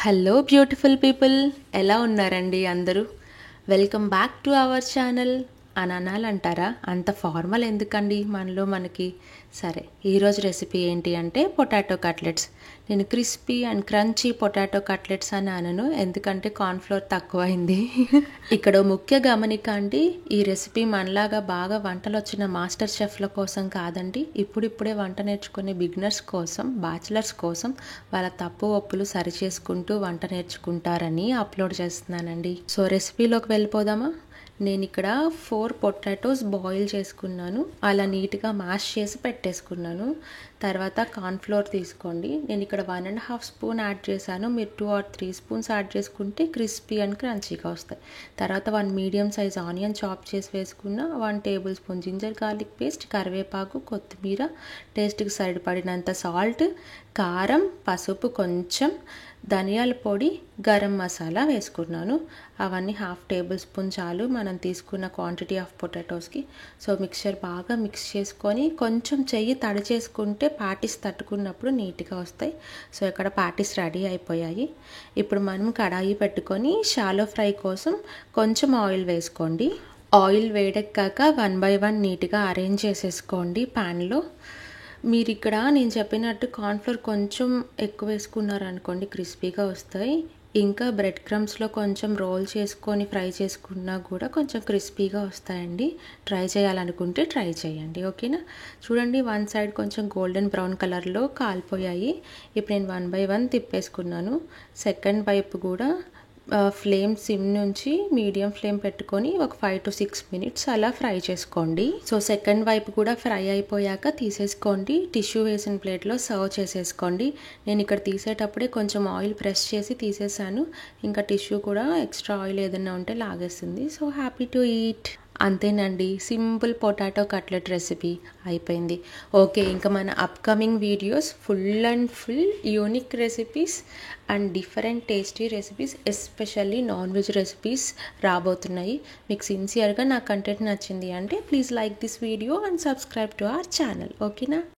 Hello beautiful people, ఎలా ఉన్నారండి అందరూ? Welcome back to our channel అని అనాలంటారా? అంత ఫార్మల్ ఎందుకండి మనలో మనకి. సరే, ఈరోజు రెసిపీ ఏంటి అంటే పొటాటో కట్లెట్స్. నేను crispy and crunchy potato cutlets అని అనను, ఎందుకంటే కార్న్ఫ్లోర్ తక్కువైంది. ఇక్కడ ముఖ్య గమనిక అండి, ఈ రెసిపీ మనలాగా బాగా వంటలు వచ్చిన మాస్టర్ షెఫ్ల కోసం కాదండి. ఇప్పుడిప్పుడే వంట నేర్చుకునే బిగినర్స్ కోసం, బ్యాచిలర్స్ కోసం వాళ్ళ తప్పు ఒప్పులు సరిచేసుకుంటూ వంట నేర్చుకుంటారని అప్లోడ్ చేస్తున్నానండి. సో రెసిపీలోకి వెళ్ళిపోదామా? నేను ఇక్కడ 4 పొటాటోస్ బాయిల్ చేసుకున్నాను, అలా నీట్గా మ్యాష్ చేసి పెట్టేసుకున్నాను. తర్వాత కార్న్ఫ్లోర్ తీసుకోండి. నేను ఇక్కడ 1.5 స్పూన్ యాడ్ చేశాను, మీరు 2 or 3 స్పూన్స్ యాడ్ చేసుకుంటే క్రిస్పీ అండ్ క్రంచీగా వస్తాయి. తర్వాత 1 మీడియం సైజ్ ఆనియన్ చాప్ చేసి వేసుకున్న, 1 tablespoon ginger garlic paste, కరివేపాకు, కొత్తిమీర, టేస్ట్కి సరిపడినంత సాల్ట్, కారం, పసుపు కొంచెం, ధనియాల పొడి, గరం మసాలా వేసుకున్నాను. అవన్నీ 1/2 టేబుల్ స్పూన్ చాలు మనం తీసుకున్న క్వాంటిటీ ఆఫ్ పొటాటోస్కి. సో మిక్చర్ బాగా మిక్స్ చేసుకొని కొంచెం చెయ్యి తడి చేసుకుంటే ప్యాటీస్ తట్టుకున్నప్పుడు నీట్గా వస్తాయి. సో ఇక్కడ ప్యాటీస్ రెడీ అయిపోయాయి. ఇప్పుడు మనం కడాయి పెట్టుకొని షాలో ఫ్రై కోసం కొంచెం ఆయిల్ వేసుకోండి. ఆయిల్ వేడెక్కాక 1 by 1 నీట్గా అరేంజ్ చేసేసుకోండి ప్యాన్లో. మీరు ఇక్కడ నేను చెప్పినట్టు కార్న్ఫ్లోర్ కొంచెం ఎక్కువ వేసుకున్నారనుకోండి, క్రిస్పీగా వస్తాయి. ఇంకా బ్రెడ్ క్రమ్స్లో కొంచెం రోల్ చేసుకొని ఫ్రై చేసుకున్నా కూడా కొంచెం క్రిస్పీగా వస్తాయండి. ట్రై చేయాలనుకుంటే ట్రై చేయండి, ఓకేనా? చూడండి, 1 సైడ్ కొంచెం గోల్డెన్ బ్రౌన్ కలర్లో కాలిపోయాయి. ఇప్పుడు నేను 1 by 1 తిప్పేసుకున్నాను. సెకండ్ వైపు కూడా ఫ్లేమ్ సిమ్ నుంచి మీడియం ఫ్లేమ్ పెట్టుకొని ఒక 5 to 6 minutes అలా ఫ్రై చేసుకోండి. సో సెకండ్ వైపు కూడా ఫ్రై అయిపోయాక తీసేసుకోండి. టిష్యూ వేసిన ప్లేట్లో సర్వ్ చేసేసుకోండి. నేను ఇక్కడ తీసేటప్పుడే కొంచెం ఆయిల్ ప్రెస్ చేసి తీసేసాను. ఇంకా టిష్యూ కూడా ఎక్స్ట్రా ఆయిల్ ఏదైనా ఉంటే లాగేస్తుంది. So happy to eat. అంతేనండి, సింపుల్ పొటాటో కట్లెట్ రెసిపీ అయిపోయింది. ఓకే, ఇంకా మన upcoming videos full and full unique recipes and different tasty recipes, especially non veg recipes రాబోతున్నాయి. మీకు సిన్సియర్గా నా కంటెంట్ నచ్చింది అంటే please like this video and subscribe to our channel, ఓకేనా?